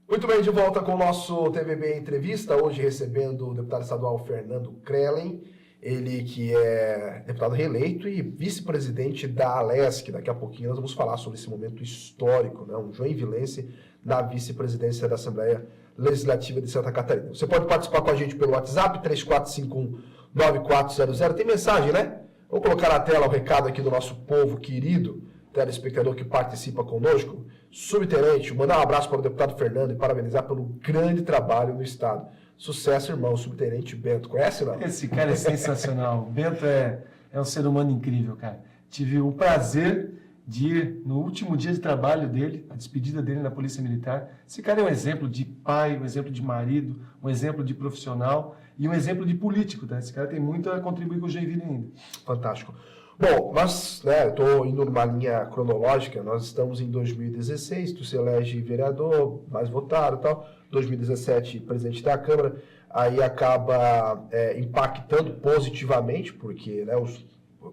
Muito bem, de volta com o nosso TVB Entrevista, hoje recebendo o deputado estadual Fernando Krellen, ele que é deputado reeleito e vice-presidente da Alesc. Daqui a pouquinho nós vamos falar sobre esse momento histórico, né? Um joinvilense na vice-presidência da Assembleia Legislativa de Santa Catarina. Você pode participar com a gente pelo WhatsApp, 3451-9400. Tem mensagem, né? Vou colocar na tela o recado aqui do nosso povo querido, telespectador que participa conosco. Subtenente, mandar um abraço para o deputado Fernando e parabenizar pelo grande trabalho no Estado. Sucesso, irmão, Subtenente Bento. Conhece, não? Esse cara é sensacional. O Bento é um ser humano incrível, cara. Tive o prazer de ir no último dia de trabalho dele, a despedida dele na Polícia Militar. Esse cara é um exemplo de pai, um exemplo de marido, um exemplo de profissional e um exemplo de político, tá? Esse cara tem muito a contribuir com o Joinville ainda. Fantástico. Bom, nós, eu estou indo numa linha cronológica, nós estamos em 2016, tu se elege vereador, mais votado e tal, 2017 presidente da Câmara, aí acaba impactando positivamente, porque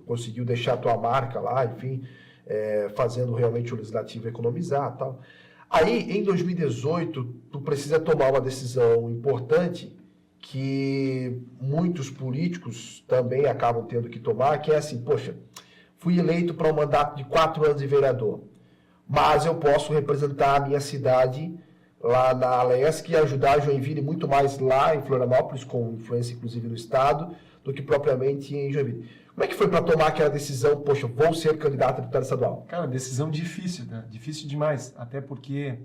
conseguiu deixar a tua marca lá, enfim, fazendo realmente o Legislativo economizar e tal. Aí, em 2018, tu precisa tomar uma decisão importante, que muitos políticos também acabam tendo que tomar, que é assim, poxa, fui eleito para um mandato de 4 anos de vereador, mas eu posso representar a minha cidade lá na Alesc e ajudar a Joinville muito mais lá em Florianópolis, com influência inclusive no Estado, do que propriamente em Joinville. Como é que foi para tomar aquela decisão, poxa, vou ser candidato a deputado estadual? Cara, decisão difícil, né? Difícil demais, até porque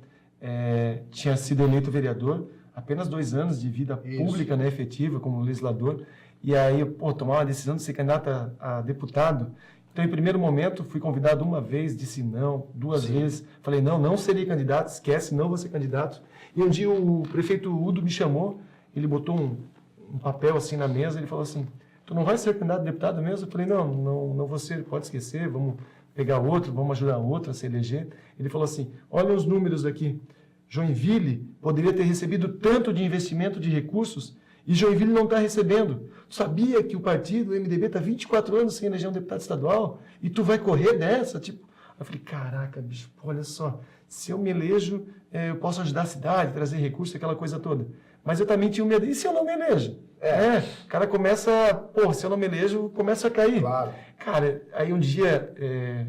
tinha sido eleito vereador, apenas 2 anos de vida pública, né, efetiva, como legislador, e aí, tomar uma decisão de ser candidato a deputado. Então, em primeiro momento, fui convidado uma vez, disse não, 2 vezes, falei, não serei candidato, esquece, não vou ser candidato. E um dia o prefeito Udo me chamou, ele botou um papel assim na mesa, ele falou assim, tu não vai ser candidato a deputado mesmo? Eu falei, não vou ser, pode esquecer, vamos pegar outro, vamos ajudar outro a se eleger. Ele falou assim, olha os números aqui, Joinville poderia ter recebido tanto de investimento de recursos e Joinville não está recebendo. Tu sabia que o partido, o MDB, está 24 anos sem eleger um deputado estadual e tu vai correr dessa? Eu falei, caraca, bicho, olha só, se eu me elejo, eu posso ajudar a cidade, trazer recursos, aquela coisa toda. Mas eu também tinha um medo, e se eu não me elejo? O cara começa, se eu não me elejo, começa a cair. Claro. Cara, aí um dia,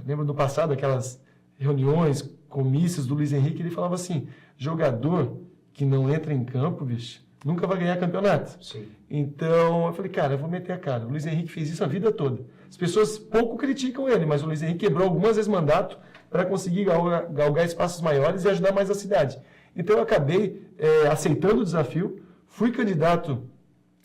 lembro do passado, aquelas reuniões, comícios do Luiz Henrique, ele falava assim, jogador que não entra em campo, bicho, nunca vai ganhar campeonato. Sim. Então, eu falei, cara, eu vou meter a cara. O Luiz Henrique fez isso a vida toda. As pessoas pouco criticam ele, mas o Luiz Henrique quebrou algumas vezes mandato para conseguir galgar espaços maiores e ajudar mais a cidade. Então, eu acabei aceitando o desafio, fui candidato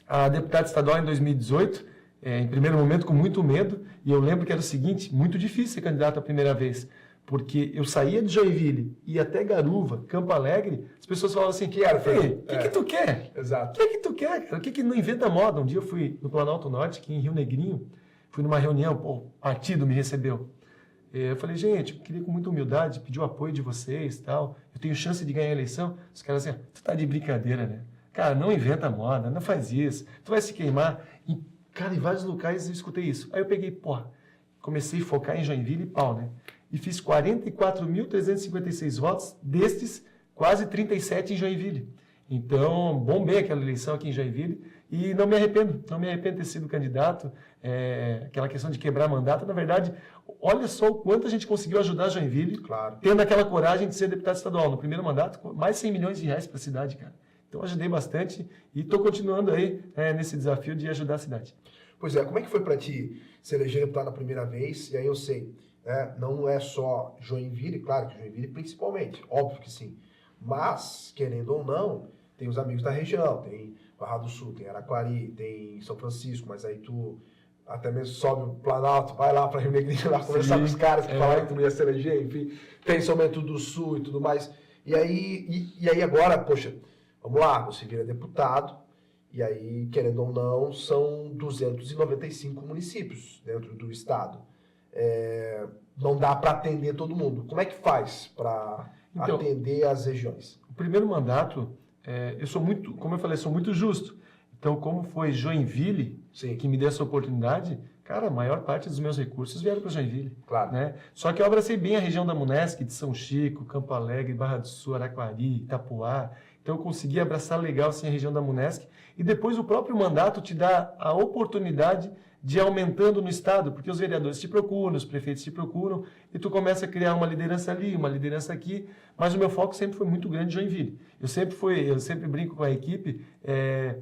a deputado estadual em 2018, em primeiro momento com muito medo, e eu lembro que era o seguinte, muito difícil ser candidato a primeira vez, porque eu saía de Joinville, ia até Garuva, Campo Alegre, as pessoas falavam assim, o que tu quer? Exato. O que tu quer, cara? O que não inventa moda? Um dia eu fui no Planalto Norte, aqui em Rio Negrinho, fui numa reunião, o partido me recebeu. Eu falei, gente, eu queria com muita humildade pedir o apoio de vocês e tal, eu tenho chance de ganhar a eleição. Os caras assim, tu tá de brincadeira, né? Cara, não inventa moda, não faz isso, tu vai se queimar. E, cara, em vários locais eu escutei isso. Aí eu peguei, comecei a focar em Joinville e pau, né? E fiz 44.356 votos, destes quase 37 em Joinville. Então, bombei aquela eleição aqui em Joinville e não me arrependo de ter sido candidato. Aquela questão de quebrar mandato, na verdade, olha só o quanto a gente conseguiu ajudar Joinville, claro, tendo aquela coragem de ser deputado estadual. No primeiro mandato, mais 100 milhões de reais para a cidade, cara. Então, ajudei bastante e estou continuando aí nesse desafio de ajudar a cidade. Pois é, como é que foi para ti se eleger deputado na primeira vez? E aí eu sei, não é só Joinville, claro que Joinville principalmente, óbvio que sim, mas, querendo ou não, tem os amigos da região, tem Barra do Sul, tem Araquari, tem São Francisco, mas aí tu até mesmo sobe o Planalto, vai lá para Rio Negrinho lá conversar com os caras que falaram que tu não ia se eleger, enfim, tem São Bento do Sul e tudo mais. E aí agora, poxa, vamos lá, você vira deputado, e aí, querendo ou não, são 295 municípios dentro do estado. Não dá para atender todo mundo. Como é que faz para atender as regiões? O primeiro mandato, eu sou muito, como eu falei, sou muito justo. Então, como foi Joinville que me deu essa oportunidade, cara, a maior parte dos meus recursos vieram para Joinville. Claro. Né? Só que eu abracei bem a região da Munesc, de São Chico, Campo Alegre, Barra do Sul, Araquari, Itapuá. Então, eu consegui abraçar legal assim, a região da Munesc. E depois o próprio mandato te dá a oportunidade de ir aumentando no Estado, porque os vereadores te procuram, os prefeitos te procuram, e tu começa a criar uma liderança ali, uma liderança aqui, mas o meu foco sempre foi muito grande em Joinville. Eu sempre brinco com a equipe,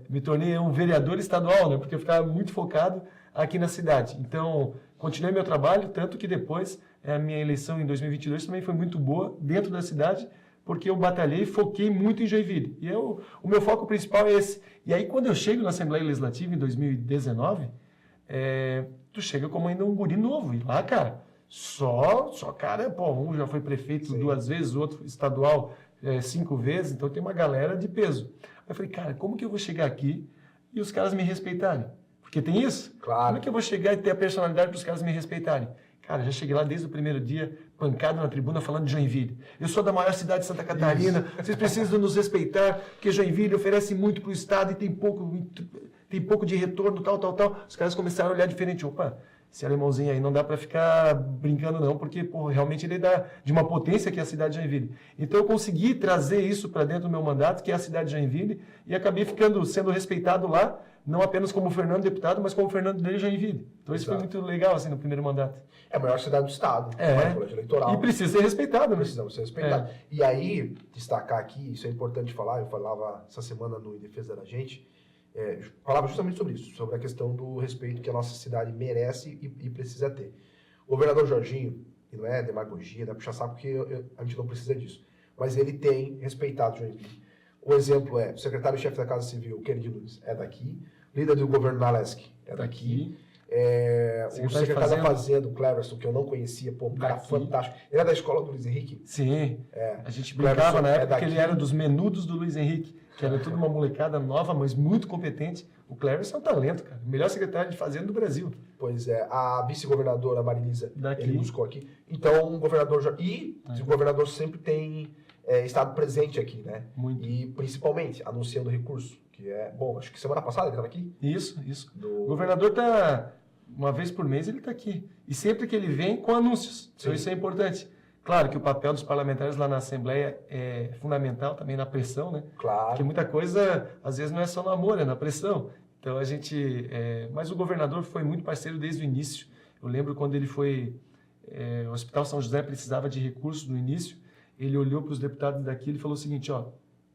me tornei um vereador estadual, né, porque eu ficava muito focado aqui na cidade. Então, continuei meu trabalho, tanto que depois a minha eleição em 2022 também foi muito boa dentro da cidade, porque eu batalhei e foquei muito em Joinville. E o meu foco principal é esse. E aí, quando eu chego na Assembleia Legislativa em 2019, tu chega como ainda um guri novo. E lá, cara, só cara, pô, um já foi prefeito Sim. 2 vezes, o outro estadual 5 vezes, então tem uma galera de peso. Aí eu falei, cara, como que eu vou chegar aqui e os caras me respeitarem? Porque tem isso. Claro. Como é que eu vou chegar e ter a personalidade para os caras me respeitarem? Cara, já cheguei lá desde o primeiro dia, pancado na tribuna, falando de Joinville. Eu sou da maior cidade de Santa Catarina, vocês precisam nos respeitar, porque Joinville oferece muito para o Estado e tem pouco de retorno, tal. Os caras começaram a olhar diferente. Opa, esse alemãozinho aí não dá para ficar brincando não, porque pô, realmente ele dá de uma potência que é a cidade de Joinville. Então eu consegui trazer isso para dentro do meu mandato, que é a cidade de Joinville, e acabei sendo respeitado lá, não apenas como Fernando deputado, mas como Fernando de Joinville. Então isso foi muito legal assim no primeiro mandato. É a maior cidade do estado, o colégio eleitoral. E precisa ser respeitado, né? Precisamos ser respeitados. E aí, destacar aqui, isso é importante falar, eu falava essa semana no Em Defesa da Gente, falava justamente sobre isso, sobre a questão do respeito que a nossa cidade merece e precisa ter. O governador Jorginho, e não é demagogia, não é puxar saco, porque a gente não precisa disso, mas ele tem respeitado Joinville. O exemplo é o secretário-chefe da Casa Civil, Kennedy Nunes, é daqui, líder do governo Naleski, é daqui. O secretário da Fazenda, o Cleverson, que eu não conhecia, pô, um cara fantástico. Ele é da escola do Luiz Henrique? Sim, a gente brincava na época que ele era dos menudos do Luiz Henrique, que era tudo uma molecada nova, mas muito competente. O Cleverson é um talento, cara. O melhor secretário de Fazenda do Brasil. Pois é, a vice-governadora Marilisa, daqui. Ele buscou aqui. Então, o governador... o governador sempre tem estado presente aqui, né? Muito. E, principalmente, anunciando recurso, que é... Bom, acho que semana passada ele estava aqui. Isso. O governador está... Uma vez por mês ele está aqui. E sempre que ele vem, com anúncios. Então, isso é importante. Claro que o papel dos parlamentares lá na Assembleia é fundamental também na pressão, né? Claro. Porque muita coisa, às vezes, não é só no amor, é na pressão. Então, a gente... Mas o governador foi muito parceiro desde o início. Eu lembro quando ele foi... o Hospital São José precisava de recursos no início. Ele olhou para os deputados daqui e falou o seguinte, ó,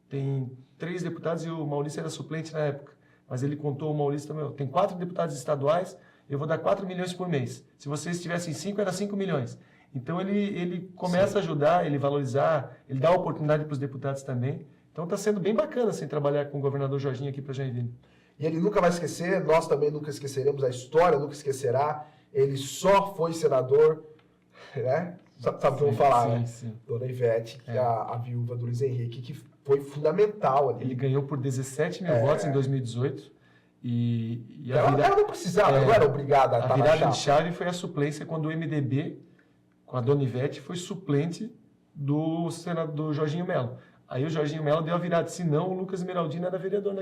tem 3 deputados e o Maurício era suplente na época. Mas ele contou o Maurício também, tem 4 deputados estaduais, eu vou dar 4 milhões por mês. Se vocês tivessem 5, era 5 milhões. Então, ele começa a ajudar, ele valorizar, ele dá oportunidade para os deputados também. Então, está sendo bem bacana assim, trabalhar com o governador Jorginho aqui para Joinville. E ele nunca vai esquecer, nós também nunca esqueceremos, a história nunca esquecerá. Ele só foi senador, né? Sabe o que eu vou falar, né? Sim. Dona Ivete, que é a viúva do Luiz Henrique, que foi fundamental ali. Ele ganhou por 17 mil votos em 2018. Ela não precisava, não era obrigada a estar A na virada de chapa. chave foi a suplência quando o MDB, com a Dona Ivete, foi suplente do Jorginho Melo. Aí o Jorginho Melo deu a virada, senão o Lucas Esmeraldino era vereador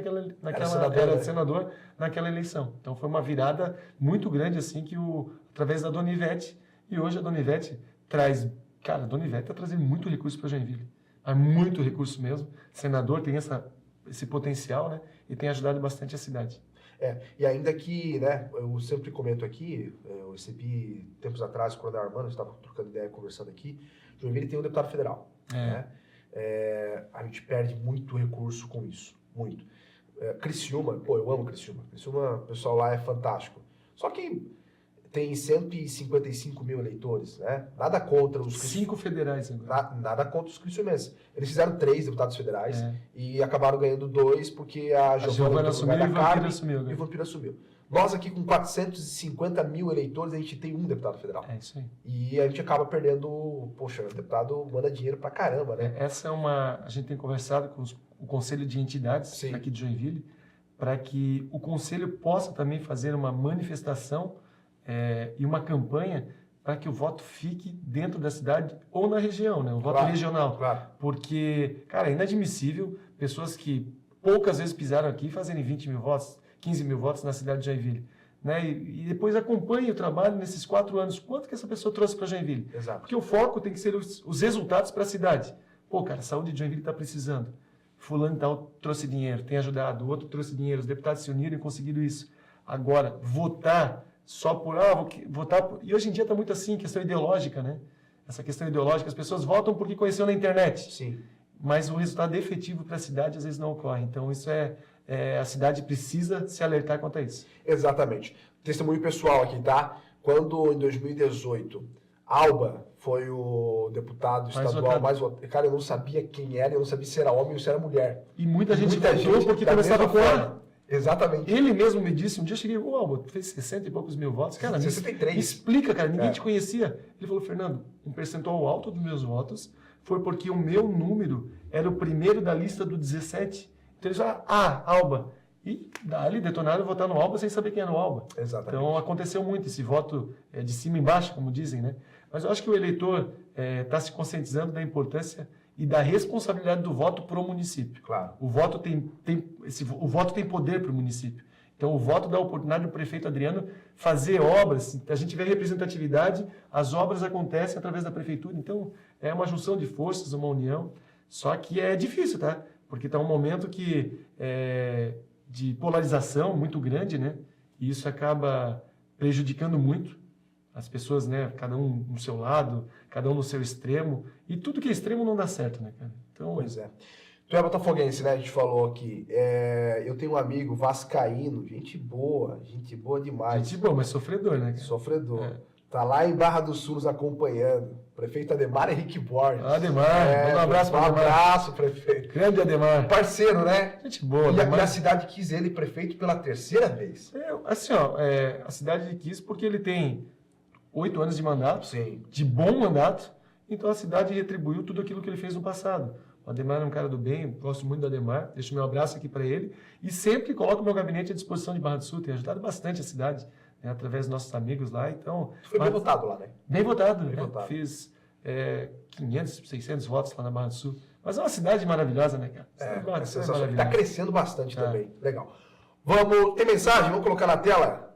era senador naquela eleição. Então foi uma virada muito grande, assim, que através da Dona Ivete, e hoje a Dona Ivete traz... Cara, a Dona Ivete está trazendo muito recurso para Joinville. Mas muito recurso mesmo. O senador tem esse potencial, né? E tem ajudado bastante a cidade. E ainda que, né, eu sempre comento aqui, eu recebi tempos atrás, quando a Armando estava trocando ideia, conversando aqui, Joinville tem um deputado federal. Né? A gente perde muito recurso com isso, muito. Criciúma, pô, eu amo Criciúma. Criciúma, o pessoal lá é fantástico. Só que tem 155 mil eleitores, né? Nada contra os... 5 federais agora. Nada contra os criciumenses. Eles fizeram 3 deputados federais e acabaram ganhando 2 porque a Giovana assumiu e o Vampiro assumiu. Nós aqui com 450 mil eleitores, a gente tem 1 deputado federal. É isso aí. E a gente acaba perdendo... Poxa, o deputado manda dinheiro pra caramba, né? Essa é uma... A gente tem conversado com o Conselho de Entidades aqui de Joinville para que o Conselho possa também fazer uma manifestação e uma campanha para que o voto fique dentro da cidade ou na região, né? O voto regional. Claro. Porque, cara, é inadmissível pessoas que poucas vezes pisaram aqui fazerem 20 mil votos, 15 mil votos na cidade de Joinville. né? E depois acompanhe o trabalho nesses 4 anos. Quanto que essa pessoa trouxe para Joinville? Exato. Porque o foco tem que ser os resultados para a cidade. Pô, cara, a saúde de Joinville está precisando. Fulano e tal trouxe dinheiro, tem ajudado. O outro trouxe dinheiro. Os deputados se uniram e conseguiram isso. Agora, votar só por... votar por... E hoje em dia está muito assim, questão ideológica, né? Essa questão ideológica, as pessoas votam porque conheceu na internet. Sim. Mas o resultado efetivo para a cidade às vezes não ocorre. Então, isso a cidade precisa se alertar quanto a isso. Exatamente. Testemunho pessoal aqui, tá? Quando, em 2018, Alba foi o deputado estadual mais votado. Cara, eu não sabia quem era, eu não sabia se era homem ou se era mulher. E muita gente votou porque começava com A. Exatamente. Ele mesmo me disse, um dia eu cheguei, Alba, fez 60 e poucos mil votos. Cara, 63. Me explica, cara, ninguém te conhecia. Ele falou, Fernando, um percentual alto dos meus votos foi porque o meu número era o primeiro da lista do 17. Então eles falaram, Alba. E dali detonaram votar no Alba sem saber quem era o Alba. Exatamente. Então aconteceu muito esse voto de cima embaixo, como dizem, né? Mas eu acho que o eleitor está se conscientizando da importância e da responsabilidade do voto para o município. Claro. O voto o voto tem poder para o município. Então, o voto dá a oportunidade do prefeito Adriano fazer obras. A gente vê representatividade, as obras acontecem através da prefeitura. Então, é uma junção de forças, uma união. Só que é difícil, tá? Porque está um momento de polarização muito grande, né? E isso acaba prejudicando muito as pessoas, né? Cada um no seu lado, cada um no seu extremo. E tudo que é extremo não dá certo, né, cara? Então, pois é. Tu é botafoguense, né? A gente falou aqui. Eu tenho um amigo vascaíno, gente boa demais. Gente boa, mas sofredor, né? Sofredor. Tá lá em Barra do Sul nos acompanhando. Prefeito Ademar Henrique Borges. Ademar, um abraço para Ademar. Um abraço, prefeito. Grande Ademar. Parceiro, né? Gente boa. E a cidade quis ele prefeito pela 3ª vez. A cidade quis porque ele tem 8 anos de mandato, sim, de bom mandato, então a cidade retribuiu tudo aquilo que ele fez no passado. O Ademar é um cara do bem, gosto muito do Ademar, deixo meu abraço aqui para ele, e sempre coloco meu gabinete à disposição de Barra do Sul, tem ajudado bastante a cidade, né, através dos nossos amigos lá, então... Foi bem votado lá, né? Bem votado, bem né? Votado. Fiz 500, 600 votos lá na Barra do Sul, mas é uma cidade maravilhosa, né, cara? Está crescendo bastante também, legal. Tem mensagem? Vamos colocar na tela?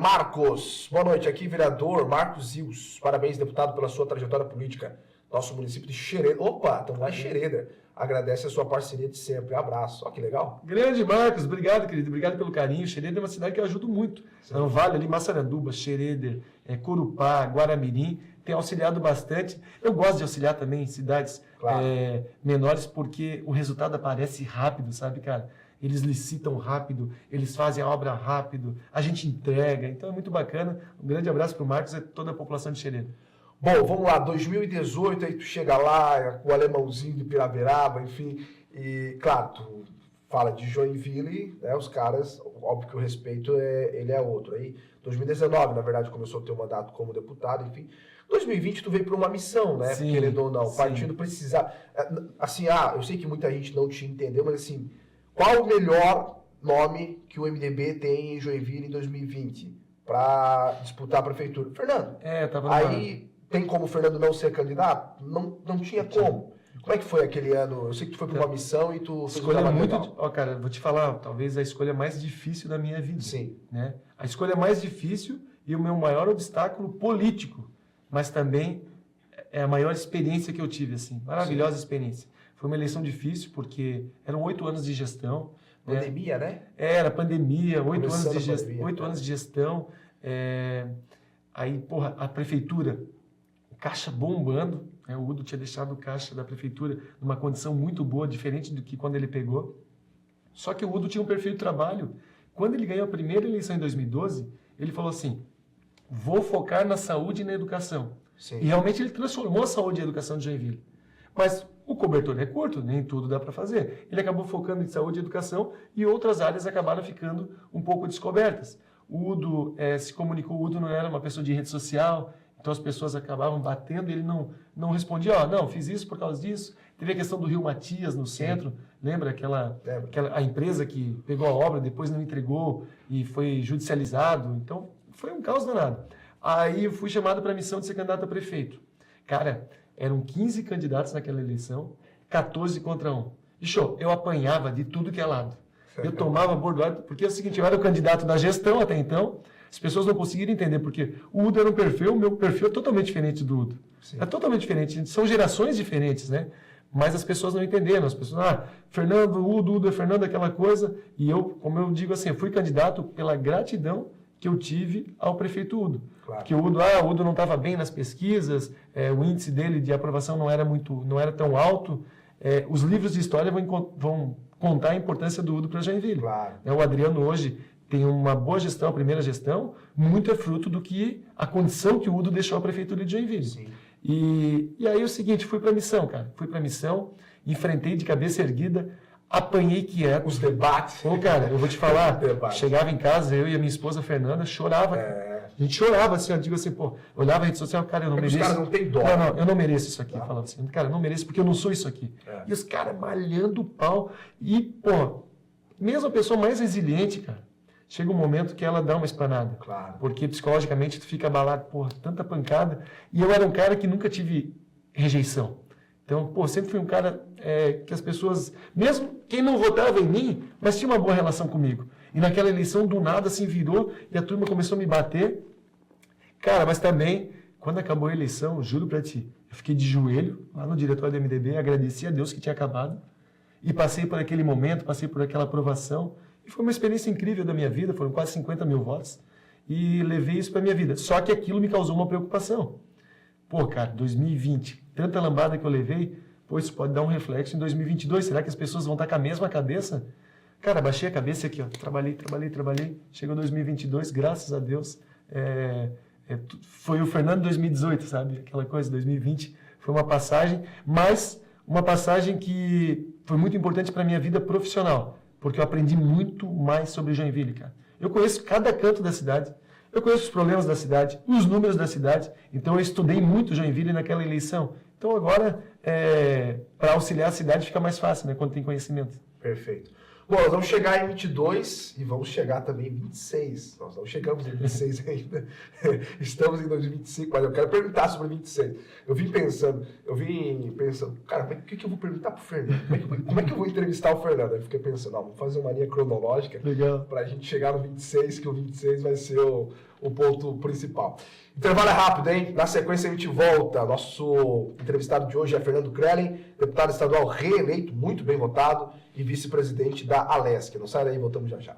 Marcos, boa noite, aqui vereador Marcos Zils, parabéns deputado pela sua trajetória política, nosso município de Xereda, estamos lá em Xereda, agradece a sua parceria de sempre, abraço, olha que legal. Grande Marcos, obrigado querido, obrigado pelo carinho, Xereda é uma cidade que eu ajudo muito, é um vale ali, Massaranduba, Xereda, Corupá, Guaramirim, tem auxiliado bastante, eu gosto de auxiliar também em cidades menores porque o resultado aparece rápido, sabe, cara? Eles licitam rápido, eles fazem a obra rápido, a gente entrega, então é muito bacana. Um grande abraço para o Marcos e toda a população de Xereda. Bom, vamos lá, 2018, aí tu chega lá, com o alemãozinho de Piraberaba, enfim, e claro, tu fala de Joinville, né, os caras, óbvio que o respeito ele é outro. Aí, 2019, na verdade, começou a ter um mandato como deputado, enfim. 2020 tu veio para uma missão, né, sim, querendo ou não, o sim. partido precisar, assim, eu sei que muita gente não te entendeu, mas assim, qual o melhor nome que o MDB tem em Joinville em 2020 para disputar a prefeitura? Fernando. Aí tem como o Fernando não ser candidato? Não tinha como. Como é que foi aquele ano? Eu sei que tu foi para uma missão e tu escolha muito. Cara, vou te falar, talvez a escolha mais difícil da minha vida. Sim. Né? A escolha mais difícil e o meu maior obstáculo político, mas também é a maior experiência que eu tive, assim, maravilhosa experiência. Foi uma eleição difícil, porque eram 8 anos de gestão. Pandemia, né? Era pandemia, 8 anos de gestão. Aí, a prefeitura, caixa bombando. Né? O Udo tinha deixado o caixa da prefeitura numa condição muito boa, diferente do que quando ele pegou. Só que o Udo tinha um perfil de trabalho. Quando ele ganhou a primeira eleição em 2012, ele falou assim, vou focar na saúde e na educação. Sim. E realmente ele transformou a saúde e a educação de Joinville. Mas o cobertor é curto, nem tudo dá para fazer. Ele acabou focando em saúde e educação e outras áreas acabaram ficando um pouco descobertas. O Udo se comunicou, o Udo não era uma pessoa de rede social, então as pessoas acabavam batendo e ele não respondia, não, fiz isso por causa disso. Teve a questão do Rio Matias no centro, lembra a empresa que pegou a obra, depois não entregou e foi judicializado, então foi um caos danado. Aí eu fui chamado para a missão de ser candidato a prefeito. Cara, eram 15 candidatos naquela eleição, 14 contra 1. E eu apanhava de tudo que é lado. Eu tomava bordoada, porque é o seguinte, eu era o candidato da gestão até então, as pessoas não conseguiram entender, porque o Udo era um perfil, o meu perfil é totalmente diferente do Udo. Sim. É totalmente diferente, são gerações diferentes, né? Mas as pessoas não entenderam, as pessoas, Fernando, Udo é Fernando, aquela coisa, e eu, como eu digo assim, eu fui candidato pela gratidão que eu tive ao prefeito Udo. Claro. Porque o Udo não estava bem nas pesquisas, o índice dele de aprovação não era tão alto, os livros de história vão contar a importância do Udo para Joinville. Claro. O Adriano hoje tem uma boa gestão, a primeira gestão, muito é fruto do que a condição que o Udo deixou à prefeitura de Joinville. Sim. E aí o seguinte, fui para a missão, cara. Fui para a missão, enfrentei de cabeça erguida, apanhei quieto. Os debates. Pô, cara, eu vou te falar, chegava em casa, eu e a minha esposa Fernanda, chorava. A gente chorava assim, eu digo assim, pô, olhava a rede social, cara, eu não mereço. Os caras não tem dó. Não, eu não mereço isso aqui. Eu falava assim, cara, eu não mereço porque eu não sou isso aqui. E os caras malhando o pau. E, pô, mesmo a pessoa mais resiliente, cara, chega um momento que ela dá uma esplanada. Claro. Porque psicologicamente tu fica abalado, porra, tanta pancada. E eu era um cara que nunca tive rejeição. Então, pô, sempre fui um cara que as pessoas, mesmo quem não votava em mim, mas tinha uma boa relação comigo. E naquela eleição, do nada, assim, virou e a turma começou a me bater. Cara, mas também, quando acabou a eleição, juro pra ti, eu fiquei de joelho lá no diretório do MDB, agradeci a Deus que tinha acabado e passei por aquele momento, passei por aquela aprovação. E foi uma experiência incrível da minha vida, foram quase 50 mil votos, e levei isso para a minha vida. Só que aquilo me causou uma preocupação. Pô, cara, 2020, tanta lambada que eu levei, pô, isso pode dar um reflexo em 2022. Será que as pessoas vão estar com a mesma cabeça? Cara, baixei a cabeça aqui, ó, trabalhei. Chegou 2022, graças a Deus. Foi o Fernando 2018, sabe? Aquela coisa, 2020 foi uma passagem, mas uma passagem que foi muito importante para a minha vida profissional. Porque eu aprendi muito mais sobre Joinville, cara. Eu conheço cada canto da cidade, eu conheço os problemas da cidade, os números da cidade, então eu estudei muito Joinville naquela eleição. Então agora, para auxiliar a cidade fica mais fácil, né, quando tem conhecimento. Perfeito. Bom, nós vamos chegar em 22 e vamos chegar também em 26. Nós não chegamos em 26 ainda. Estamos em 2025, mas eu quero perguntar sobre 26. Eu vim pensando, cara, o que eu vou perguntar pro Fernando? Como é que eu vou entrevistar o Fernando? Aí eu fiquei pensando, vamos fazer uma linha cronológica para a gente chegar no 26, que o 26 vai ser o ponto principal. Intervalo é rápido, hein? Na sequência a gente volta. Nosso entrevistado de hoje é Fernando Krellen, deputado estadual reeleito, muito bem votado, e vice-presidente da Alesc. Não sai daí, voltamos já já.